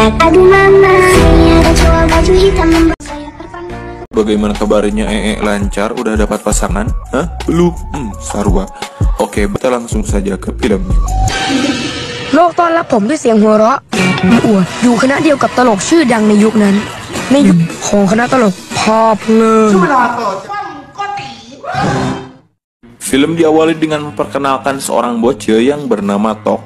Aduh mama, ada cowok baju hitam membuat saya terpana. Bagaimana kabarnya lancar? Udah dapat pasangan? Hah? Belum? Sarwa. Oke, kita langsung saja ke filmnya. โลกต้อนรับผมด้วยเสียงหัวเราะอวดอยู่คณะเดียวกับตลกชื่อดังในยุคนั้นในยุคของคณะตลกพอเพลิน Film diawali dengan memperkenalkan seorang bocil yang bernama Tok.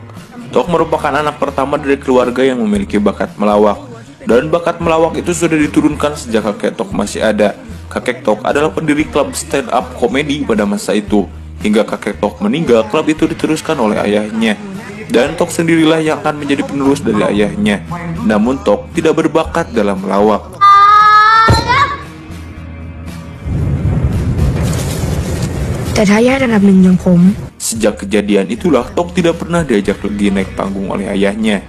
Tok merupakan anak pertama dari keluarga yang memiliki bakat melawak. Dan bakat melawak itu sudah diturunkan sejak kakek Tok masih ada. Kakek Tok adalah pendiri klub stand up komedi pada masa itu. Hingga kakek Tok meninggal, klub itu diteruskan oleh ayahnya. Dan Tok sendirilah yang akan menjadi penerus dari ayahnya. Namun Tok tidak berbakat dalam melawak. Sejak kejadian itulah Tok tidak pernah diajak lagi naik panggung oleh ayahnya.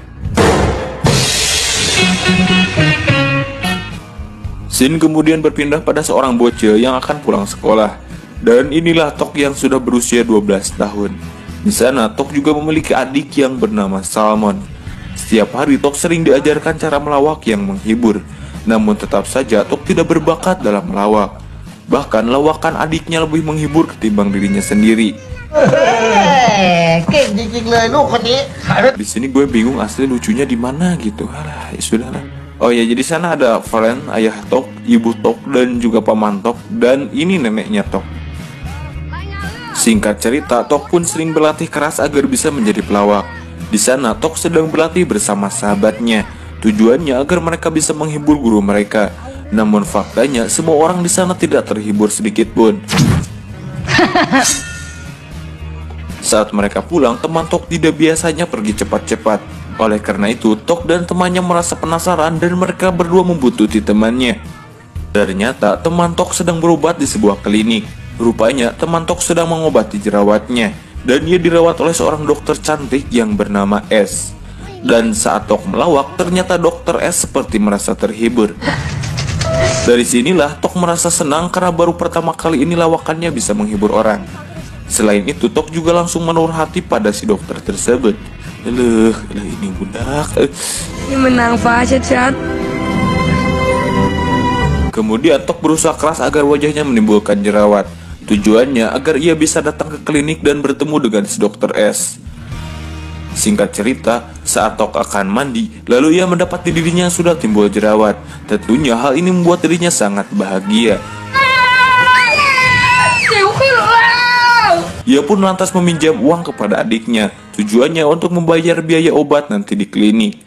Scene kemudian berpindah pada seorang bocil yang akan pulang sekolah. Dan inilah Tok yang sudah berusia 12 tahun. Di sana Tok juga memiliki adik yang bernama Salmon. Setiap hari Tok sering diajarkan cara melawak yang menghibur. Namun tetap saja Tok tidak berbakat dalam melawak. Bahkan lawakan adiknya lebih menghibur ketimbang dirinya sendiri. Di sini gue bingung asli lucunya di mana gitu. Alah, ya sudahlah. Oh ya, jadi sana ada Valen, ayah Tok, ibu Tok, dan juga paman Tok, dan ini neneknya Tok. Singkat cerita, Tok pun sering berlatih keras agar bisa menjadi pelawak. Di sana, Tok sedang berlatih bersama sahabatnya. Tujuannya agar mereka bisa menghibur guru mereka. Namun faktanya, semua orang di sana tidak terhibur sedikit pun. Saat mereka pulang, teman Tok tidak biasanya pergi cepat-cepat. Oleh karena itu, Tok dan temannya merasa penasaran dan mereka berdua membuntuti temannya. Ternyata, teman Tok sedang berobat di sebuah klinik. Rupanya, teman Tok sedang mengobati jerawatnya. Dan ia dirawat oleh seorang dokter cantik yang bernama S. Dan saat Tok melawak, ternyata dokter S seperti merasa terhibur. Dari sinilah Tok merasa senang karena baru pertama kali ini lawakannya bisa menghibur orang. Selain itu, Tok juga langsung menaruh hati pada si dokter tersebut. Ini budak. Ini menangชัด Kemudian Tok berusaha keras agar wajahnya menimbulkan jerawat. Tujuannya agar ia bisa datang ke klinik dan bertemu dengan si dokter S. Singkat cerita, saat Tok akan mandi, lalu ia mendapati dirinya sudah timbul jerawat. Tentunya hal ini membuat dirinya sangat bahagia. Ia pun lantas meminjam uang kepada adiknya. Tujuannya untuk membayar biaya obat nanti di klinik.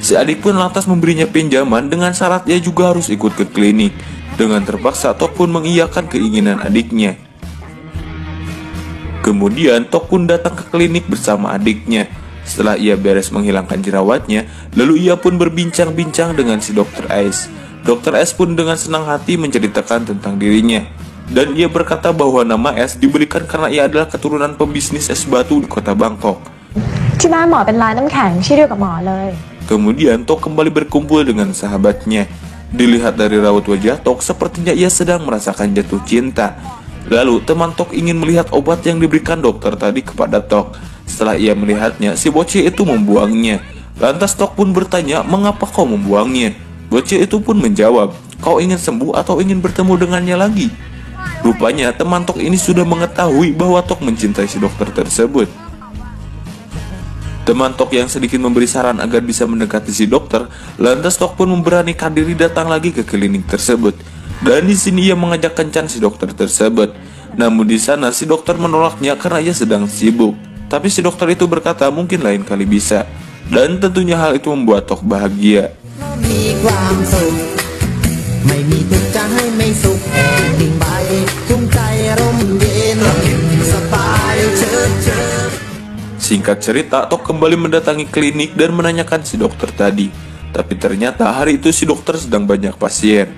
Si adik pun lantas memberinya pinjaman dengan syarat ia juga harus ikut ke klinik. Dengan terpaksa, Tok pun mengiyakan keinginan adiknya. Kemudian Tok pun datang ke klinik bersama adiknya. Setelah ia beres menghilangkan jerawatnya, lalu ia pun berbincang-bincang dengan si dokter S. Dokter S pun dengan senang hati menceritakan tentang dirinya. Dan ia berkata bahwa nama S diberikan karena ia adalah keturunan pembisnis es batu di kota Bangkok. Kemudian Tok kembali berkumpul dengan sahabatnya. Dilihat dari raut wajah Tok, sepertinya ia sedang merasakan jatuh cinta. Lalu teman Tok ingin melihat obat yang diberikan dokter tadi kepada Tok. Setelah ia melihatnya, si bocil itu membuangnya. Lantas Tok pun bertanya, mengapa kau membuangnya? Bocil itu pun menjawab, kau ingin sembuh atau ingin bertemu dengannya lagi? Rupanya teman Tok ini sudah mengetahui bahwa Tok mencintai si dokter tersebut. Teman Tok yang sedikit memberi saran agar bisa mendekati si dokter, lantas Tok pun memberanikan diri datang lagi ke klinik tersebut. Dan di sini ia mengajak kencan si dokter tersebut. Namun di sana si dokter menolaknya karena ia sedang sibuk. Tapi si dokter itu berkata mungkin lain kali bisa. Dan tentunya hal itu membuat Tok bahagia. Singkat cerita, Tok kembali mendatangi klinik dan menanyakan si dokter tadi. Tapi ternyata hari itu si dokter sedang banyak pasien.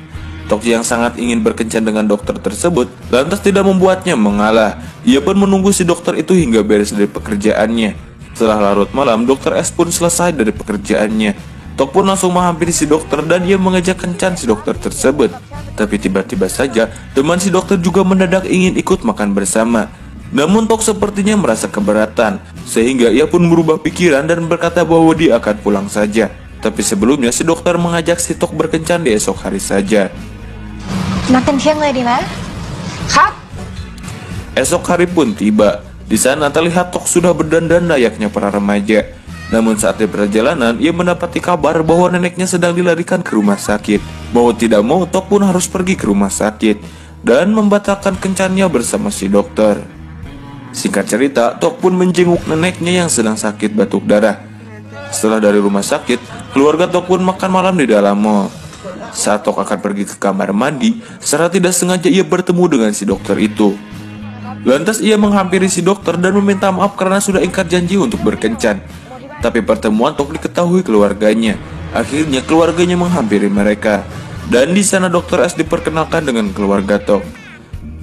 Tok yang sangat ingin berkencan dengan dokter tersebut, lantas tidak membuatnya mengalah. Ia pun menunggu si dokter itu hingga beres dari pekerjaannya. Setelah larut malam, dokter S pun selesai dari pekerjaannya. Tok pun langsung menghampiri si dokter dan ia mengajak kencan si dokter tersebut. Tapi tiba-tiba saja, teman si dokter juga mendadak ingin ikut makan bersama. Namun Tok sepertinya merasa keberatan, sehingga ia pun berubah pikiran dan berkata bahwa dia akan pulang saja. Tapi sebelumnya si dokter mengajak si Tok berkencan di esok hari saja. นัดกันเที่ยงเลยดีไหมครับ Esok hari pun tiba. Di sana terlihat Tok sudah berdandan layaknya para remaja. Namun saat di perjalanan, ia mendapati kabar bahwa neneknya sedang dilarikan ke rumah sakit. Mau tidak mau, Tok pun harus pergi ke rumah sakit dan membatalkan kencannya bersama si dokter. Singkat cerita, Tok pun menjenguk neneknya yang sedang sakit batuk darah. Setelah dari rumah sakit, keluarga Tok pun makan malam di dalam mall. Saat Tok akan pergi ke kamar mandi, secara tidak sengaja ia bertemu dengan si dokter itu. Lantas ia menghampiri si dokter dan meminta maaf karena sudah ingkar janji untuk berkencan. Tapi pertemuan Tok diketahui keluarganya. Akhirnya keluarganya menghampiri mereka. Dan di sana Dr. S diperkenalkan dengan keluarga Tok.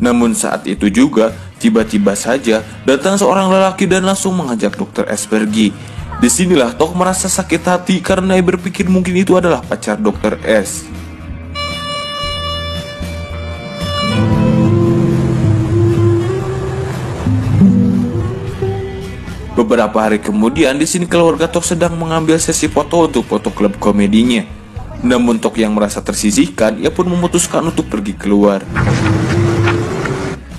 Namun saat itu juga, tiba-tiba saja datang seorang lelaki dan langsung mengajak Dr. S pergi. Disinilah Tok merasa sakit hati karena ia berpikir mungkin itu adalah pacar Dr. S. Beberapa hari kemudian, di sini keluarga Tok sedang mengambil sesi foto untuk foto klub komedinya. Namun Tok yang merasa tersisihkan, ia pun memutuskan untuk pergi keluar.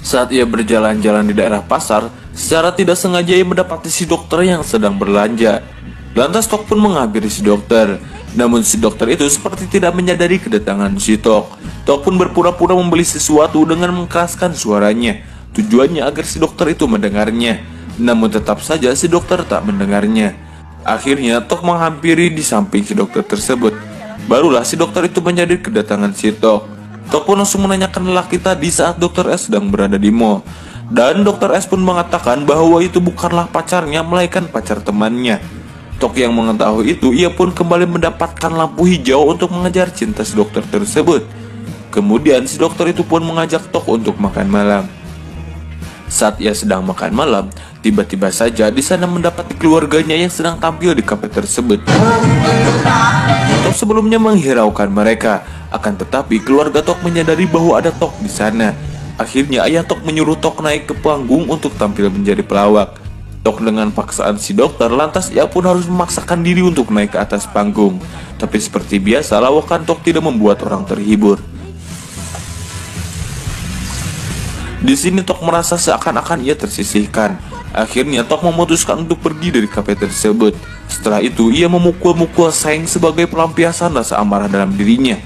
Saat ia berjalan-jalan di daerah pasar, secara tidak sengaja ia mendapati si dokter yang sedang berlanja. Lantas Tok pun menghampiri si dokter. Namun si dokter itu seperti tidak menyadari kedatangan si Tok. Tok pun berpura-pura membeli sesuatu dengan mengeraskan suaranya. Tujuannya agar si dokter itu mendengarnya. Namun tetap saja si dokter tak mendengarnya. Akhirnya Tok menghampiri di samping si dokter tersebut. Barulah si dokter itu menyadari kedatangan si Tok. Tok pun langsung menanyakan lelaki tadi saat Dr. S sedang berada di mall. Dan Dr. S pun mengatakan bahwa itu bukanlah pacarnya, melainkan pacar temannya. Tok yang mengetahui itu, ia pun kembali mendapatkan lampu hijau untuk mengejar cinta si dokter tersebut. Kemudian si dokter itu pun mengajak Tok untuk makan malam. Saat ia sedang makan malam, tiba-tiba saja di sana mendapati keluarganya yang sedang tampil di kafe tersebut. Tok sebelumnya menghiraukan mereka, akan tetapi keluarga Tok menyadari bahwa ada Tok di sana. Akhirnya ayah Tok menyuruh Tok naik ke panggung untuk tampil menjadi pelawak. Tok dengan paksaan si dokter, lantas ia pun harus memaksakan diri untuk naik ke atas panggung. Tapi seperti biasa, lawakan Tok tidak membuat orang terhibur. Di sini Tok merasa seakan-akan ia tersisihkan. Akhirnya Tok memutuskan untuk pergi dari kafe tersebut. Setelah itu ia memukul-mukul Seng sebagai pelampiasan rasa amarah dalam dirinya.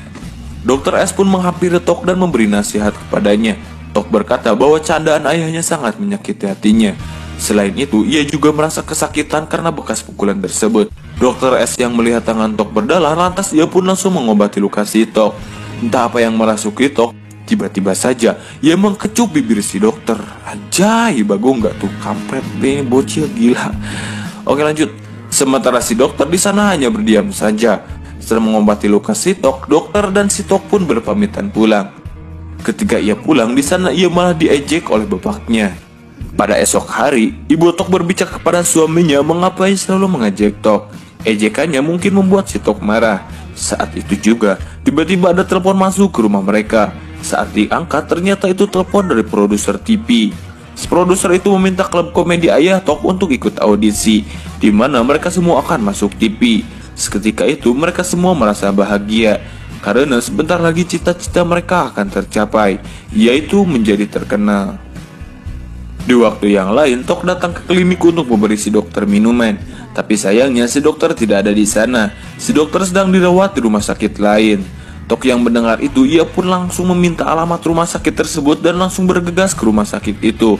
Dr. S pun menghampiri Tok dan memberi nasihat kepadanya. Tok berkata bahwa candaan ayahnya sangat menyakiti hatinya. Selain itu ia juga merasa kesakitan karena bekas pukulan tersebut. Dr. S yang melihat tangan Tok berdarah, lantas ia pun langsung mengobati luka si Tok. Entah apa yang merasuki Tok, tiba-tiba saja ia mengkecup bibir si dokter. Anjay, bagong nggak tuh, kampret deh, bocil gila. Oke lanjut. Sementara si dokter di sana hanya berdiam saja. Setelah mengobati luka si Tok, dokter dan si Tok pun berpamitan pulang. Ketika ia pulang, di sana ia malah diejek oleh bapaknya. Pada esok hari, ibu Tok berbicara kepada suaminya mengapa ia selalu mengejek Tok. Ejekannya mungkin membuat si Tok marah. Saat itu juga, tiba-tiba ada telepon masuk ke rumah mereka. Saat diangkat, ternyata itu telepon dari produser TV. Si produser itu meminta klub komedi ayah Tok untuk ikut audisi, di mana mereka semua akan masuk TV. Seketika itu mereka semua merasa bahagia karena sebentar lagi cita-cita mereka akan tercapai, yaitu menjadi terkenal. Di waktu yang lain, Tok datang ke klinik untuk memberi si dokter minuman. Tapi sayangnya si dokter tidak ada di sana. Si dokter sedang dirawat di rumah sakit lain. Tok yang mendengar itu, ia pun langsung meminta alamat rumah sakit tersebut dan langsung bergegas ke rumah sakit itu.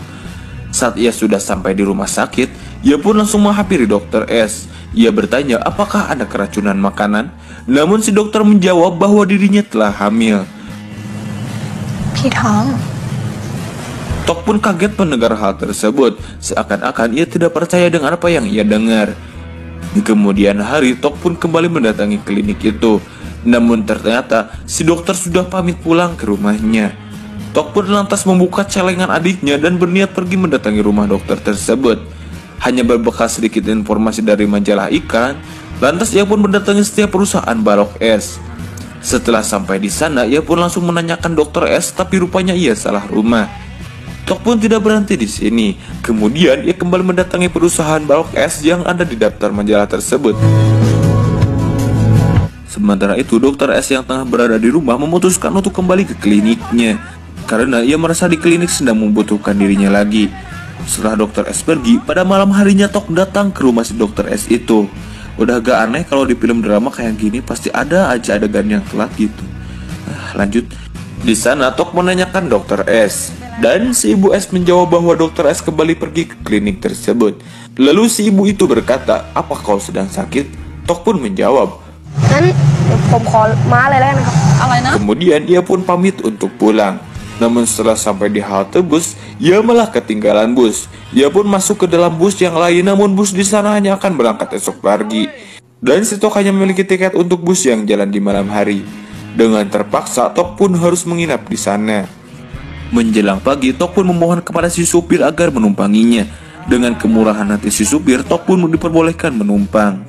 Saat ia sudah sampai di rumah sakit, ia pun langsung menghampiri Dr. S. Ia bertanya apakah ada keracunan makanan. Namun si dokter menjawab bahwa dirinya telah hamil. พี่ท้อง Tok pun kaget mendengar hal tersebut. Seakan-akan ia tidak percaya dengan apa yang ia dengar. Di kemudian hari, Tok pun kembali mendatangi klinik itu. Namun ternyata si dokter sudah pamit pulang ke rumahnya. Tok pun lantas membuka celengan adiknya dan berniat pergi mendatangi rumah dokter tersebut. Hanya berbekal sedikit informasi dari majalah iklan, lantas ia pun mendatangi setiap perusahaan balok es. Setelah sampai di sana, ia pun langsung menanyakan Dr. S, tapi rupanya ia salah rumah. Tok pun tidak berhenti di sini. Kemudian ia kembali mendatangi perusahaan balok es yang ada di daftar majalah tersebut. Sementara itu, Dokter S yang tengah berada di rumah memutuskan untuk kembali ke kliniknya karena ia merasa di klinik sedang membutuhkan dirinya lagi. Setelah Dokter S pergi, pada malam harinya Tok datang ke rumah si Dokter S itu. Udah gak aneh kalau di film drama kayak gini pasti ada aja adegan yang telat gitu. Lanjut. Di sana Tok menanyakan Dokter S, dan si Ibu S menjawab bahwa Dokter S kembali pergi ke klinik tersebut. Lalu si ibu itu berkata, "Apa kau sedang sakit?" Tok pun menjawab, "Kanผมขอม้าเลยแล้วกันครับ."อะไรนะ kemudian ia pun pamit untuk pulang. Namun setelah sampai di halte bus, ia malah ketinggalan bus. Ia pun masuk ke dalam bus yang lain, namun bus di sana hanya akan berangkat esok pagi. Dan si Tok hanya memiliki tiket untuk bus yang jalan di malam hari. Dengan terpaksa, Tok pun harus menginap di sana. Menjelang pagi, Tok pun memohon kepada si supir agar menumpanginya. Dengan kemurahan hati si supir, Tok pun diperbolehkan menumpang.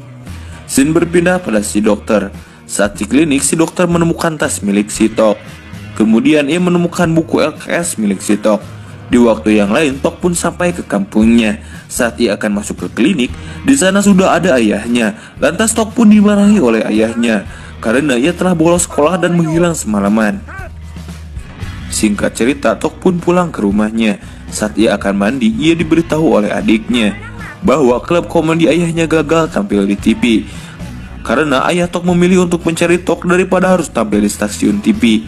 Scene berpindah pada si dokter. Saat di klinik, si dokter menemukan tas milik si Tok. Kemudian ia menemukan buku LKS milik si Tok. Di waktu yang lain, Tok pun sampai ke kampungnya. Saat ia akan masuk ke klinik, di sana sudah ada ayahnya. Lantas Tok pun dimarahi oleh ayahnya karena ia telah bolos sekolah dan menghilang semalaman. Singkat cerita, Tok pun pulang ke rumahnya. Saat ia akan mandi, ia diberitahu oleh adiknya bahwa klub komedi ayahnya gagal tampil di TV. Karena ayah Tok memilih untuk mencari Tok daripada harus tampil di stasiun TV.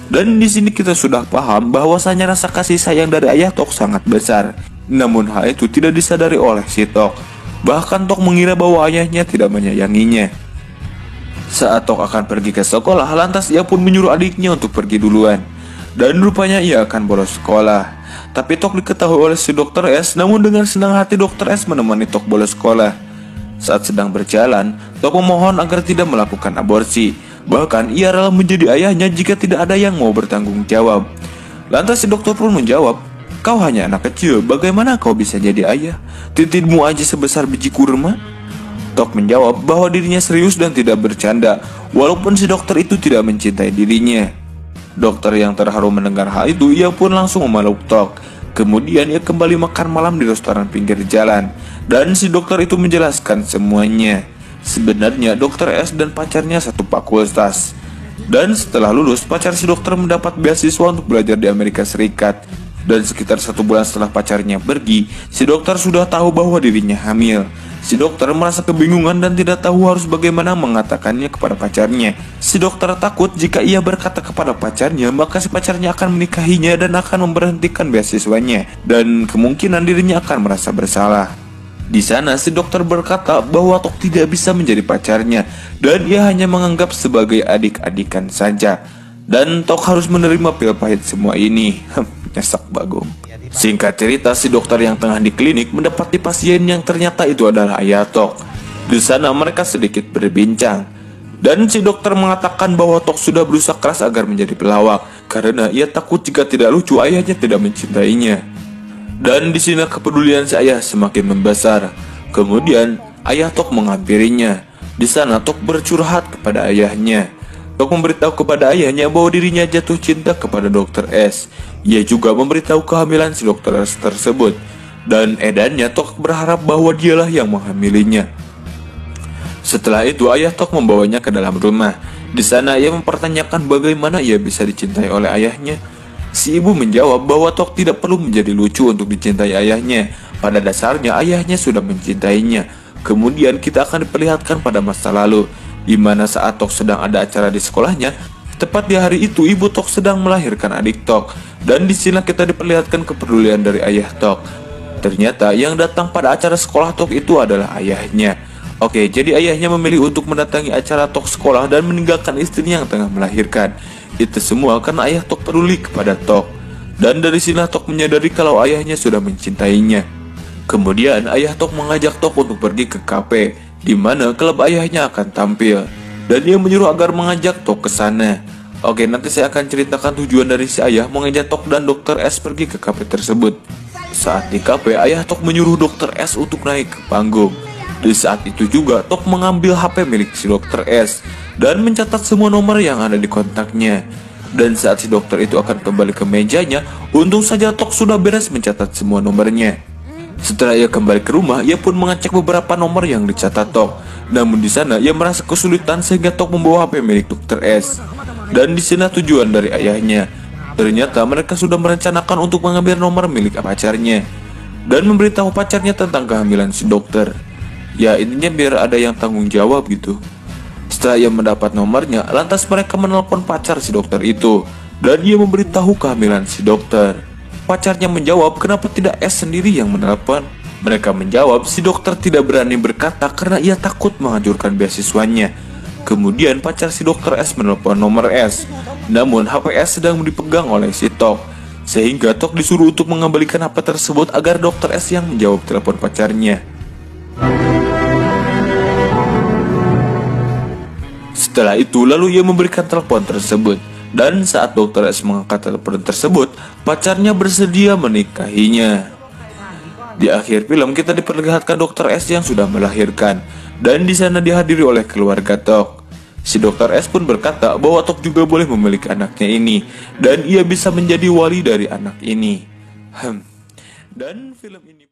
Dan di sini kita sudah paham bahwasanya rasa kasih sayang dari ayah Tok sangat besar. Namun hal itu tidak disadari oleh si Tok. Bahkan Tok mengira bahwa ayahnya tidak menyayanginya. Saat Tok akan pergi ke sekolah, lantas ia pun menyuruh adiknya untuk pergi duluan. Dan rupanya ia akan bolos sekolah. Tapi Tok diketahui oleh si Dokter S, namun dengan senang hati Dokter S menemani Tok bolos sekolah. Saat sedang berjalan, Tok memohon agar tidak melakukan aborsi. Bahkan ia rela menjadi ayahnya jika tidak ada yang mau bertanggung jawab. Lantas si dokter pun menjawab, "Kau hanya anak kecil, bagaimana kau bisa jadi ayah? Titikmu aja sebesar biji kurma." Tok menjawab bahwa dirinya serius dan tidak bercanda, walaupun si dokter itu tidak mencintai dirinya. Dokter yang terharu mendengar hal itu, ia pun langsung memeluk Tok. Kemudian ia kembali makan malam di restoran pinggir jalan. Dan si dokter itu menjelaskan semuanya. Sebenarnya Dokter S dan pacarnya satu fakultas. Dan setelah lulus, pacar si dokter mendapat beasiswa untuk belajar di Amerika Serikat. Dan sekitar 1 bulan setelah pacarnya pergi, si dokter sudah tahu bahwa dirinya hamil. Si dokter merasa kebingungan dan tidak tahu harus bagaimana mengatakannya kepada pacarnya. Si dokter takut jika ia berkata kepada pacarnya, maka si pacarnya akan menikahinya dan akan memberhentikan beasiswanya. Dan kemungkinan dirinya akan merasa bersalah. Di sana si dokter berkata bahwa Tok tidak bisa menjadi pacarnya dan ia hanya menganggap sebagai adik-adikan saja. Dan Tok harus menerima pil pahit semua ini. Nyesak bagong. Singkat cerita, si dokter yang tengah di klinik mendapati pasien yang ternyata itu adalah ayah Tok. Di sana mereka sedikit berbincang. Dan si dokter mengatakan bahwa Tok sudah berusaha keras agar menjadi pelawak karena ia takut jika tidak lucu ayahnya tidak mencintainya. Dan di sini kepedulian si ayah semakin membesar. Kemudian ayah Tok menghampirinya. Di sana Tok bercurhat kepada ayahnya. Tok memberitahu kepada ayahnya bahwa dirinya jatuh cinta kepada Dokter S. Ia juga memberitahu kehamilan si Dokter S tersebut. Dan edannya Tok berharap bahwa dialah yang menghamilinya. Setelah itu ayah Tok membawanya ke dalam rumah. Di sana ia mempertanyakan bagaimana ia bisa dicintai oleh ayahnya. Si ibu menjawab bahwa Tok tidak perlu menjadi lucu untuk dicintai ayahnya. Pada dasarnya ayahnya sudah mencintainya. Kemudian kita akan diperlihatkan pada masa lalu, di mana saat Tok sedang ada acara di sekolahnya. Tepat di hari itu ibu Tok sedang melahirkan adik Tok. Dan di sini kita diperlihatkan kepedulian dari ayah Tok. Ternyata yang datang pada acara sekolah Tok itu adalah ayahnya. Oke, jadi ayahnya memilih untuk mendatangi acara Tok sekolah dan meninggalkan istrinya yang tengah melahirkan. Itu semua karena ayah Tok peduli kepada Tok. Dan dari sini Tok menyadari kalau ayahnya sudah mencintainya. Kemudian ayah Tok mengajak Tok untuk pergi ke kafe, di mana klub ayahnya akan tampil. Dan dia menyuruh agar mengajak Tok ke sana. Oke, nanti saya akan ceritakan tujuan dari si ayah mengajak Tok dan Dokter S pergi ke kafe tersebut. Saat di kafe, ayah Tok menyuruh Dokter S untuk naik ke panggung. Di saat itu juga Tok mengambil HP milik si Dokter S dan mencatat semua nomor yang ada di kontaknya. Dan saat si dokter itu akan kembali ke mejanya, untung saja Tok sudah beres mencatat semua nomornya. Setelah ia kembali ke rumah, ia pun mengecek beberapa nomor yang dicatat Tok. Namun di sana ia merasa kesulitan sehingga Tok membawa HP milik Dr. S. Dan di sana tujuan dari ayahnya. Ternyata mereka sudah merencanakan untuk mengambil nomor milik pacarnya dan memberitahu pacarnya tentang kehamilan si dokter. Ya intinya biar ada yang tanggung jawab gitu. Setelah ia mendapat nomornya, lantas mereka menelpon pacar si dokter itu dan ia memberitahu kehamilan si dokter. Pacarnya menjawab kenapa tidak S sendiri yang menelpon. Mereka menjawab si dokter tidak berani berkata karena ia takut menghancurkan beasiswanya. Kemudian pacar si dokter S menelpon nomor S. Namun HP S sedang dipegang oleh si Tok, sehingga Tok disuruh untuk mengembalikan HP tersebut agar dokter S yang menjawab telepon pacarnya. Setelah itu lalu ia memberikan telepon tersebut. Dan saat dokter S mengangkat telepon tersebut, pacarnya bersedia menikahinya. Di akhir film kita diperlihatkan dokter S yang sudah melahirkan, dan di sana dihadiri oleh keluarga Tok. Si dokter S pun berkata bahwa Tok juga boleh memiliki anaknya ini, dan ia bisa menjadi wali dari anak ini. Dan film ini